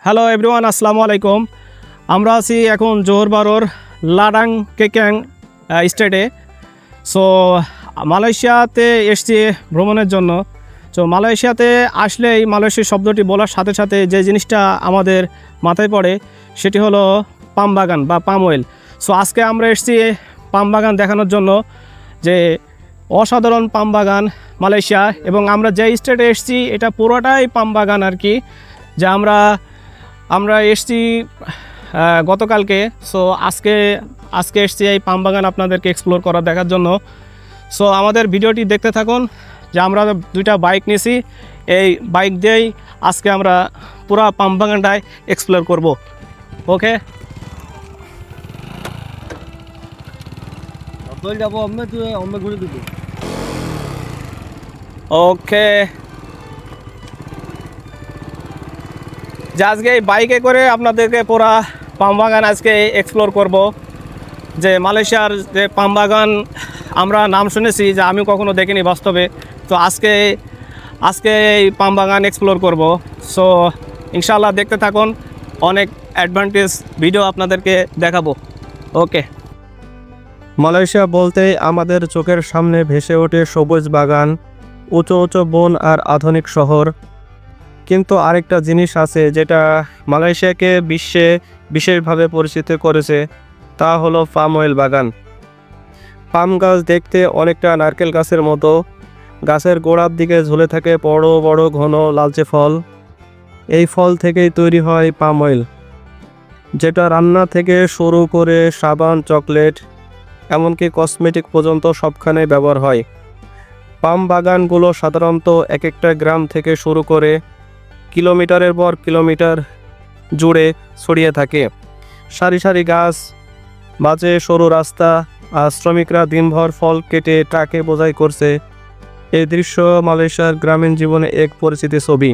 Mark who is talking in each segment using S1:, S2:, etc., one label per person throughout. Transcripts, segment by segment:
S1: Hello everyone, আসসালামু আলাইকুম। আমরা আছি এখন জোহর বারোর লাডাং কেক্যাং স্টেটে। সো মালয়েশিয়াতে এসছি ভ্রমণের জন্য। সো মালয়েশিয়াতে আসলেই মালয়েশিয়া শব্দটি বলার সাথে সাথে যে জিনিসটা আমাদের মাথায় পড়ে সেটি হলো পাম বাগান বা পাম অয়েল। সো আজকে আমরা এসছি পাম বাগান দেখানোর জন্য, যে অসাধারণ পাম বাগান মালয়েশিয়া। এবং আমরা যে স্টেটে এসছি এটা পুরোটাই পাম বাগান আর কি, যে আমরা এসছি গতকালকে। সো আজকে এসছি এই পাম বাগান আপনাদেরকে এক্সপ্লোর করা দেখার জন্য। সো আমাদের ভিডিওটি দেখতে থাকুন। যে আমরা দুইটা বাইক নিয়েছি, এই বাইক দিয়েই আজকে আমরা পুরো পাম বাগানটায় এক্সপ্লোর করব। ওকে, ওকে। যে আজকে এই বাইকে করে আপনাদেরকে পুরা পাম বাগান আজকে এক্সপ্লোর করব। যে মালয়েশিয়ার যে পাম বাগান আমরা নাম শুনেছি, যে আমি কখনো দেখিনি বাস্তবে। তো আজকে এই পাম বাগান এক্সপ্লোর করব। সো ইনশাআল্লাহ দেখতে থাকুন, অনেক অ্যাডভান্টেজ ভিডিও আপনাদেরকে দেখাবো। ওকে।
S2: মালয়েশিয়া বলতেই আমাদের চোখের সামনে ভেসে ওঠে সবুজ বাগান, উঁচু উঁচু বন আর আধুনিক শহর। কিন্তু আরেকটা জিনিস আছে যেটা মালয়েশিয়াকে বিশ্বে বিশেষভাবে পরিচিত করেছে, তা হলো পাম অয়েল বাগান। পাম গাছ দেখতে অনেকটা নারকেল গাছের মতো। গাছের গোড়ার দিকে ঝুলে থাকে বড় বড় ঘন লালচে ফল। এই ফল থেকেই তৈরি হয় পাম অয়েল, যেটা রান্না থেকে শুরু করে সাবান, চকলেট, এমনকি কসমেটিক পর্যন্ত সবখানে ব্যবহার হয়। পাম বাগানগুলো সাধারণত এক একটা গ্রাম থেকে শুরু করে কিলোমিটারের পর কিলোমিটার জুড়ে ছড়িয়ে থাকে। সারি সারি গাছ, মাঝে সরু রাস্তা, আর শ্রমিকরা দিনভর ফল কেটে ট্রাকে বোঝাই করছে। এই দৃশ্য মালয়েশিয়ার গ্রামীণ জীবনে এক পরিচিত ছবি।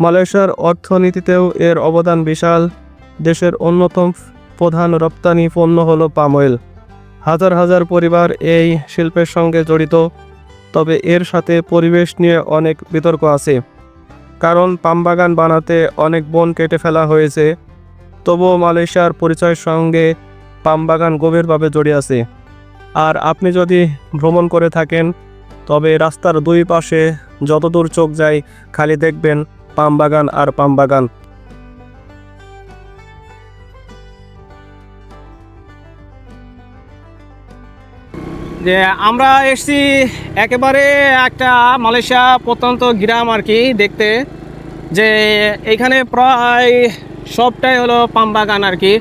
S2: মালয়েশিয়ার অর্থনীতিতেও এর অবদান বিশাল। দেশের অন্যতম প্রধান রপ্তানি পণ্য হলো পাম অয়েল। হাজার হাজার পরিবার এই শিল্পের সঙ্গে জড়িত। তবে এর সাথে পরিবেশ নিয়ে অনেক বিতর্ক আছে, কারণ পাম বাগান বানাতে অনেক বন কেটে ফেলা হয়েছে। তবুও মালয়েশিয়ার পরিচয়ের সঙ্গে পাম বাগান গভীরভাবে জড়িয়ে আছে। আর আপনি যদি ভ্রমণ করে থাকেন, তবে রাস্তার দুই পাশে যতদূর চোখ যায় খালি দেখবেন পাম বাগান আর পাম বাগান।
S1: যে আমরা এসছি একেবারে একটা মালয়েশিয়া প্রত্যন্ত গ্রাম আর কি দেখতে, যে এইখানে প্রায় সবটাই হলো পাম বাগান আর কি।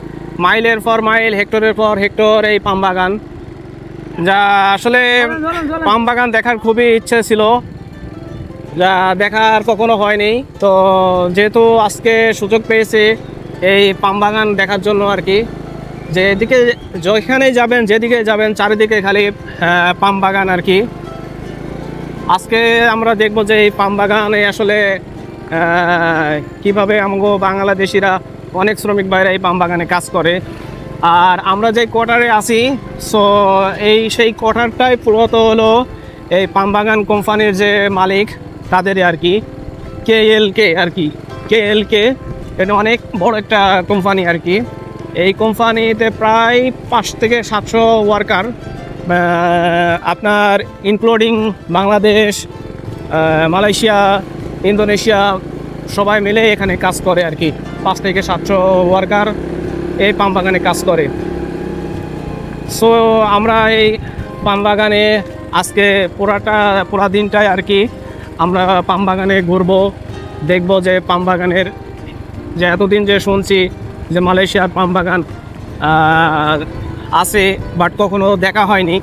S1: মাইলের পর মাইল, হেক্টরের পর হেক্টর এই পাম বাগান। যা আসলে পাম বাগান দেখার খুবই ইচ্ছে ছিল, যা দেখার কখনো হয়নি। তো যেহেতু আজকে সুযোগ পেয়েছে এই পাম বাগান দেখার জন্য আর কি, যে এদিকে যেখানেই যাবেন, যেদিকে যাবেন চারিদিকে খালি পাম বাগান আর কি। আজকে আমরা দেখব যে এই পাম বাগানে আসলে কিভাবে আমাগো বাংলাদেশিরা অনেক শ্রমিক ভাইরা এই পাম বাগানে কাজ করে। আর আমরা যে কোয়ার্টারে আছি, সো সেই কোয়ার্টারটাই পুরোত হলো এই পাম বাগান কোম্পানির যে মালিক তাদেরই আর কি, কেএলকে আর কি। কেএলকে এটা অনেক বড় একটা কোম্পানি আর কি। এই কোম্পানিতে প্রায় 5 থেকে 700 ওয়ার্কার, আপনার ইনক্লুডিং বাংলাদেশ, মালয়েশিয়া, ইন্দোনেশিয়া সবাই মিলে এখানে কাজ করে আর কি। 5 থেকে 700 ওয়ার্কার এই পাম বাগানে কাজ করে। সো আমরা এই পাম বাগানে আজকে পুরা দিনটাই আর কি আমরা পাম বাগানে ঘুরবো, দেখব যে পাম বাগানের, যে এতদিন যে শুনছি যে মালয়েশিয়ার পাম বাগান আছে, বাট কখনো দেখা হয়নি।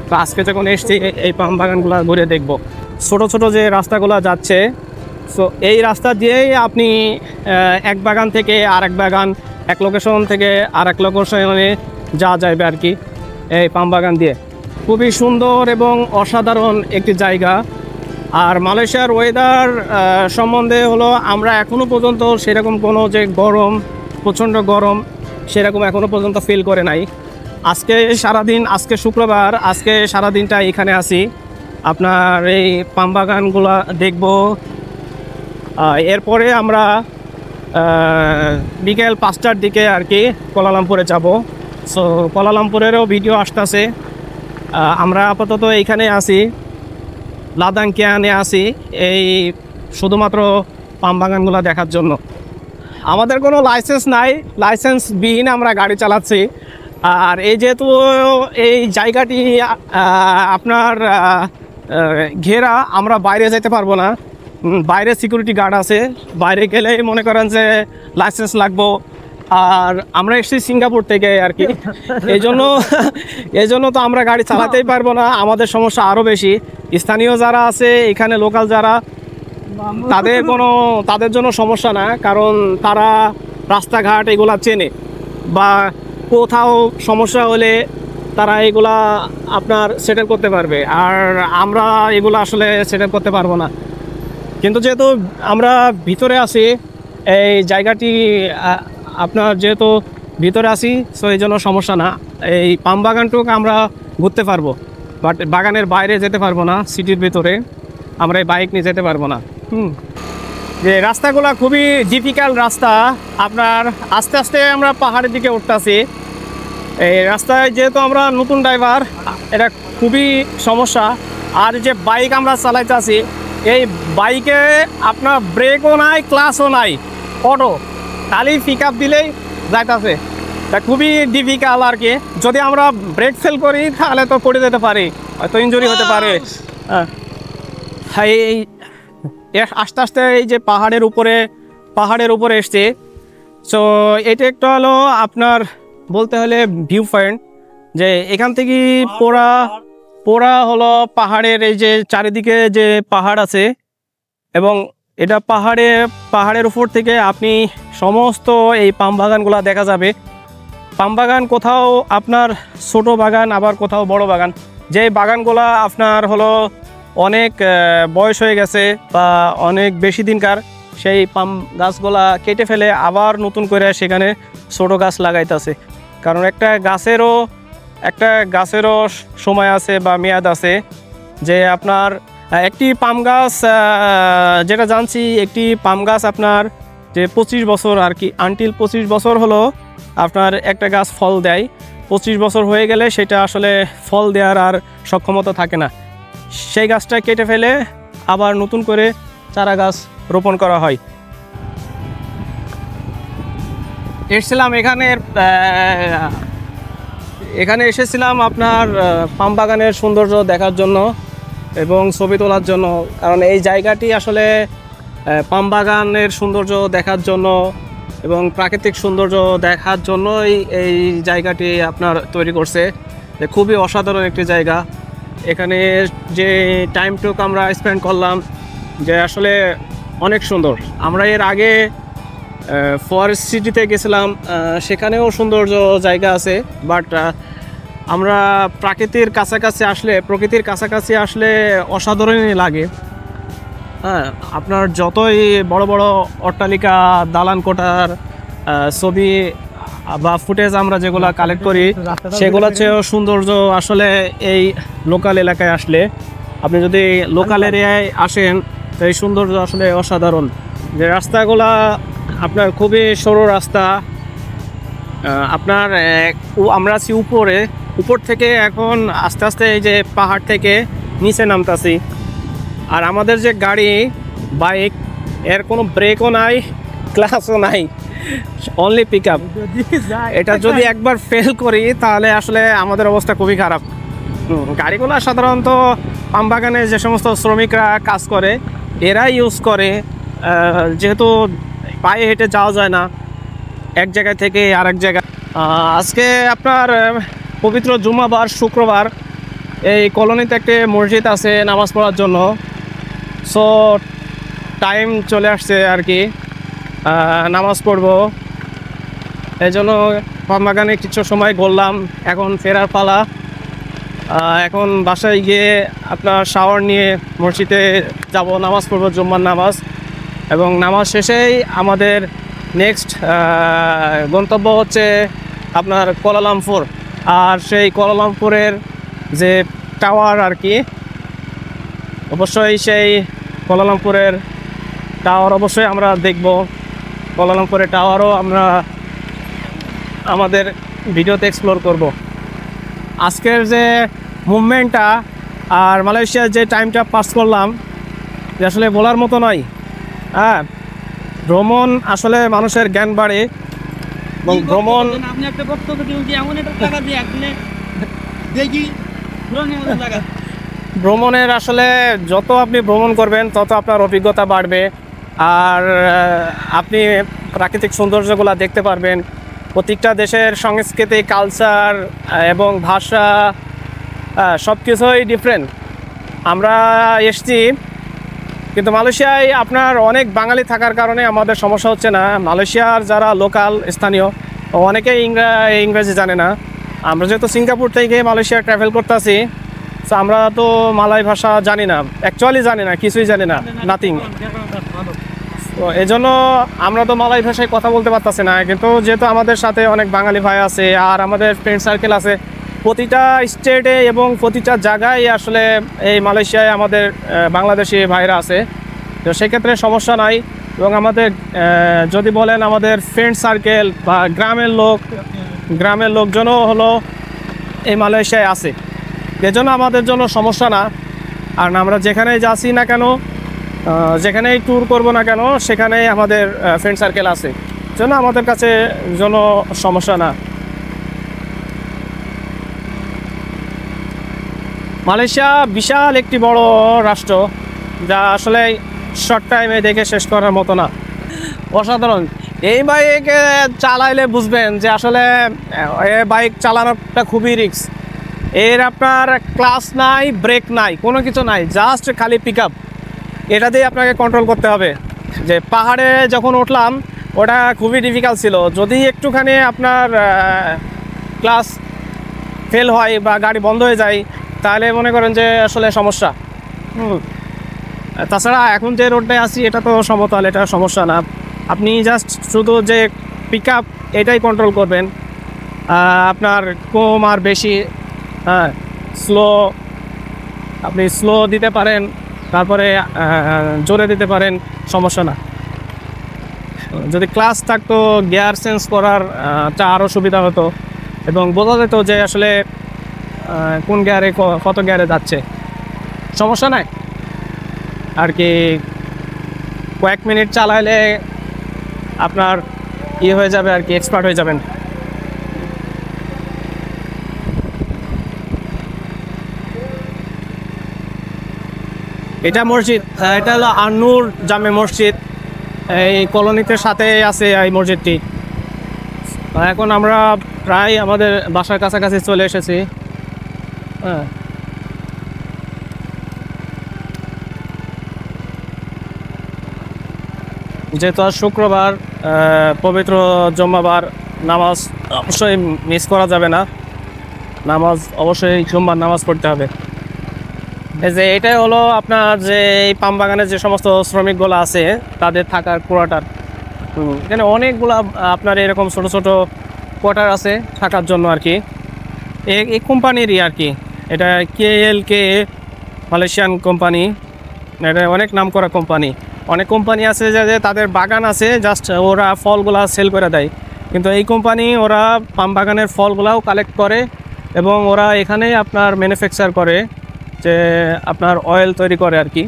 S1: তো আজকে যখন এসছি এই পাম বাগানগুলো ঘুরে দেখব। ছোট ছোট যে রাস্তাগুলো যাচ্ছে, সো এই রাস্তা দিয়েই আপনি এক বাগান থেকে আরেক বাগান, এক লোকেশন থেকে আরেক লোকেশনে যাওয়া যাবে আর কি এই পাম বাগান দিয়ে। খুবই সুন্দর এবং অসাধারণ একটি জায়গা। আর মালয়েশিয়ার ওয়েদার সম্বন্ধে হলো, আমরা এখনও পর্যন্ত সেরকম কোনো যে গরম, প্রচণ্ড গরম সেরকম এখনও পর্যন্ত ফিল করে নাই। আজকে সারাদিন, আজকে শুক্রবার, আজকে সারাদিনটা এখানে আছি, আপনার এই পাম বাগানগুলো দেখব। এরপরে আমরা বিকেল 5টার দিকে আর কি কুয়ালালামপুরে যাব। সো কুয়ালালামপুরেরও ভিডিও আসতেছে। আমরা আপাতত এইখানে আছি, লাদাং কেয়ানে আছি, এই শুধুমাত্র পাম বাগানগুলো দেখার জন্য। আমাদের কোনো লাইসেন্স নাই, লাইসেন্স বিহীন আমরা গাড়ি চালাচ্ছি। আর এই যেহেতু এই জায়গাটি আপনার ঘেরা, আমরা বাইরে যেতে পারবো না, বাইরে সিকিউরিটি গার্ড আছে, বাইরে গেলেই মনে করেন যে লাইসেন্স লাগবো। আর আমরা এসেছি সিঙ্গাপুর থেকে আর কি, এই জন্য তো আমরা গাড়ি চালাতেই পারবো না, আমাদের সমস্যা আরও বেশি। স্থানীয় যারা আছে এখানে, লোকাল যারা, তাদের জন্য সমস্যা না, কারণ তারা রাস্তাঘাট এগুলা চেনে, বা কোথাও সমস্যা হলে তারা এগুলা আপনার সেটেল করতে পারবে। আর আমরা এগুলো আসলে সেটেল করতে পারবো না। কিন্তু যেহেতু আমরা ভিতরে আছি, এই জায়গাটি আপনার যেহেতু ভিতরে আছি, সো এই জন্য সমস্যা না। এই পাম বাগানটুকু আমরা ঘুরতে পারবো, বাট বাগানের বাইরে যেতে পারবো না। সিটির ভিতরে আমরা এই বাইক নিয়ে যেতে পারবো না। যে রাস্তাগুলো খুবই ডিফিকাল্ট রাস্তা, আপনার আস্তে আস্তে আমরা পাহাড়ের দিকে উঠতেছি। এই রাস্তায় যেহেতু আমরা নতুন ড্রাইভার, এটা খুবই সমস্যা। আর যে বাইক আমরা চালাইতেছি, এই বাইকে আপনার ব্রেকও নাই, ক্লাসও নাই, অটো খালি পিক আপ দিলেই যাইতেছে। তা খুবই ডিফিকাল্ট আর কি। যদি আমরা ব্রেক ফেল করি তাহলে তো পড়ে যেতে পারি, হয়তো ইনজুরি হতে পারে। এই আস্তে আস্তে এই যে পাহাড়ের উপরে এসছে। সো এটা একটা হলো আপনার বলতে হলে ভিউ পয়েন্ট, যে এখান থেকে পোড়া হলো পাহাড়ের, এই যে চারিদিকে যে পাহাড় আছে, এবং এটা পাহাড়ের উপর থেকে আপনি সমস্ত এই পাম বাগানগুলো দেখা যাবে। পাম বাগান কোথাও আপনার ছোট বাগান, আবার কোথাও বড় বাগান। যে বাগানগুলা আপনার হলো অনেক বয়স হয়ে গেছে বা অনেক বেশি দিনকার, সেই পাম গাছগুলা কেটে ফেলে আবার নতুন করে সেখানে ছোট গাছ লাগাইতেছে। কারণ একটা গাছেরও সময় আছে বা মেয়াদ আছে। যে আপনার একটি পাম গাছ, যেটা জানছি, একটি পাম গাছ আপনার যে 25 বছর আর কি, আনটিল 25 বছর হলো আপনার একটা গাছ ফল দেয়। 25 বছর হয়ে গেলে সেটা আসলে ফল দেওয়ার আর সক্ষমতা থাকে না। সেই গাছটা কেটে ফেলে আবার নতুন করে চারা গাছ রোপণ করা হয়। এসেছিলাম এখানে এসেছিলাম আপনার পাম বাগানের সৌন্দর্য দেখার জন্য এবং ছবি তোলার জন্য। কারণ এই জায়গাটি আসলে পাম বাগানের সৌন্দর্য দেখার জন্য এবং প্রাকৃতিক সৌন্দর্য দেখার জন্যই এই জায়গাটি আপনার তৈরি করছে। খুবই অসাধারণ একটি জায়গা। এখানে যে টাইমটুকু আমরা স্পেন্ড করলাম, যে আসলে অনেক সুন্দর। আমরা এর আগে ফরেস্ট সিটিতে গেছিলাম, সেখানেও সৌন্দর্য জায়গা আছে, বাট আমরা প্রকৃতির কাছাকাছি আসলে অসাধারণই লাগে। হ্যাঁ, আপনার যতই বড় বড় অট্টালিকা, দালান কোঠার ছবি বা ফুটেজ আমরা যেগুলো কালেক্ট করি, সেগুলোর চেয়েও সৌন্দর্য আসলে এই লোকাল এলাকায় আসলে। আপনি যদি লোকাল এরিয়ায় আসেন, তো এই সৌন্দর্য আসলে অসাধারণ। যে রাস্তাগুলা আপনার খুবই সরু রাস্তা। আপনার আমরা আছি উপর থেকে এখন আস্তে আস্তে এই যে পাহাড় থেকে নিচে নামতাছি। আর আমাদের যে গাড়ি, বাইক, এর কোনো ব্রেকও নাই, ক্লাসও নাই, অনলি পিক আপ। এটা যদি একবার ফেল করি তাহলে আসলে আমাদের অবস্থা খুবই খারাপ। গাড়িগুলো সাধারণত পাম বাগানে যে সমস্ত শ্রমিকরা কাজ করে এরাই ইউজ করে, যেহেতু পায়ে হেঁটে যাওয়া যায় না এক জায়গা থেকে আরেক জায়গায়। আজকে আপনার পবিত্র জুম্মাবার, শুক্রবার, এই কলোনিতে একটি মসজিদ আছে নামাজ পড়ার জন্য। সো টাইম চলে আসছে আর কি, নামাজ পড়বো। এই জন্য পাম বাগানে কিছু সময় ঘুরলাম, এখন ফেরার পালা। এখন বাসায় গিয়ে আপনার শাওয়ার নিয়ে মসজিদে যাব, নামাজ পড়বো, জুম্মার নামাজ। এবং নামাজ শেষেই আমাদের নেক্সট গন্তব্য হচ্ছে আপনার কুয়ালালামপুর। আর সেই কুয়ালালামপুরের যে টাওয়ার আর কি, অবশ্যই সেই কুয়ালালামপুরের টাওয়ার অবশ্যই আমরা দেখব, কুয়ালালামপুরের টাওয়ারও আমরা আমাদের ভিডিওতে এক্সপ্লোর করব। আজকের যে মুভমেন্টটা আর মালয়েশিয়ার যে টাইমটা পাস করলাম, যে আসলে বলার মতো নয়। হ্যাঁ, ভ্রমণ আসলে মানুষের জ্ঞান বাড়ে এবং ভ্রমণ
S3: আপনি একটা বক্তব্য দিন যে এমন একটা জায়গা দিয়ে আপনি দেখি
S1: ভ্রমণের আসলে যত আপনি ভ্রমণ করবেন তত আপনার অভিজ্ঞতা বাড়বে, আর আপনি প্রাকৃতিক সৌন্দর্যগুলো দেখতে পারবেন। প্রত্যেকটা দেশের সংস্কৃতি, কালচার এবং ভাষা সব কিছুই ডিফারেন্ট। আমরা এসছি, কিন্তু মালয়েশিয়ায় আপনার অনেক বাঙালি থাকার কারণে আমাদের সমস্যা হচ্ছে না। মালয়েশিয়ার যারা লোকাল স্থানীয় অনেকেই ইংরেজি জানে না। আমরা যেহেতু সিঙ্গাপুর থেকে মালয়েশিয়া ট্রাভেল করতেছি, তো আমরা তো মালয় ভাষা জানি না, অ্যাকচুয়ালি জানি না, কিছুই জানি না, নাথিং। তো এই জন্য আমরা তো মালয় ভাষায় কথা বলতে পারতেছি না। কিন্তু যেহেতু আমাদের সাথে অনেক বাঙালি ভাই আছে আর আমাদের ফ্রেন্ড সার্কেল আছে প্রতিটা স্টেটে এবং প্রতিটা জায়গায়, আসলে এই মালয়েশিয়ায় আমাদের বাংলাদেশি ভাইরা আছে। তো সেক্ষেত্রে সমস্যা নাই। এবং আমাদের যদি বলেন আমাদের ফ্রেন্ড সার্কেল বা গ্রামের লোকজনও হলো এই মালয়েশিয়ায় আছে, এজন্য আমাদের জন্য সমস্যা না। আর আমরা যেখানেই যাচ্ছি না কেন, যেখানেই ট্যুর করব না কেন, সেখানেই আমাদের ফ্রেন্ড সার্কেল আছে, জন্য আমাদের কাছে জন্য সমস্যা না। মালয়েশিয়া বিশাল একটি বড় রাষ্ট্র, যা আসলে শর্ট টাইমে দেখে শেষ করার মতো না। অসাধারণ। এই বাইক চালাইলে বুঝবেন যে আসলে বাইক চালানোটা খুবই রিস্ক। এর আপনার ক্লাচ নাই, ব্রেক নাই, কোনো কিছু নাই, জাস্ট খালি পিক আপ। এটা দিয়ে আপনাকে কন্ট্রোল করতে হবে। যে পাহাড়ে যখন উঠলাম ওটা খুবই ডিফিকাল্ট ছিল। যদি একটুখানি আপনার ক্লাচ ফেল হয় বা গাড়ি বন্ধ হয়ে যায়, তাহলে মনে করেন যে আসলে সমস্যা। তাছাড়া এখন যে রোডটায় আছি এটা তো সমতল, এটা সমস্যা না। আপনি জাস্ট শুধু যে পিক আপ এটাই কন্ট্রোল করবেন, আপনার কম আর বেশি, হ্যাঁ স্লো, আপনি স্লো দিতে পারেন, তারপরে জোরে দিতে পারেন, সমস্যা না। যদি ক্লাস থাকতো গিয়ার চেঞ্জ করার আরও সুবিধা হতো এবং বোঝা যেত যে আসলে কোন গিয়ারে কত গিয়ারে যাচ্ছে। সমস্যা নাই আর কি। কয়েক মিনিট চালাইলে আপনার হয়ে যাবে আর কি, এক্সপার্ট হয়ে যাবেন। এটা মসজিদ, এটা হলো আন-নূর জামে মসজিদ। এই কলোনিতে সাথে আছে এই মসজিদটি। এখন আমরা প্রায় আমাদের বাসার কাছাকাছি চলে এসেছি। হ্যাঁ, যেহেতু আজ শুক্রবার, পবিত্র জুম্মাবার, নামাজ অবশ্যই মিস করা যাবে না। নামাজ অবশ্যই জুম্মার নামাজ পড়তে হবে। এই যে এটাই হলো আপনার যে এই পাম বাগানের যে সমস্ত শ্রমিকগুলো আছে তাদের থাকার কোয়ার্টার। এখানে অনেকগুলা আপনার এরকম ছোট ছোট কোয়ার্টার আছে থাকার জন্য আর কি। এই কোম্পানিরই আর কি, এটা KLK মালয়েশিয়ান কোম্পানি। এটা অনেক নাম করা কোম্পানি। অনেক কোম্পানি আছে যে তাদের বাগান আছে, জাস্ট ওরা ফলগুলা সেল করে দেয়। কিন্তু এই কোম্পানি ওরা পাম বাগানের ফলগুলাও কালেক্ট করে এবং ওরা এখানেই আপনার ম্যানুফ্যাকচার করে, যে আপনার অয়েল তৈরি করে আর কি।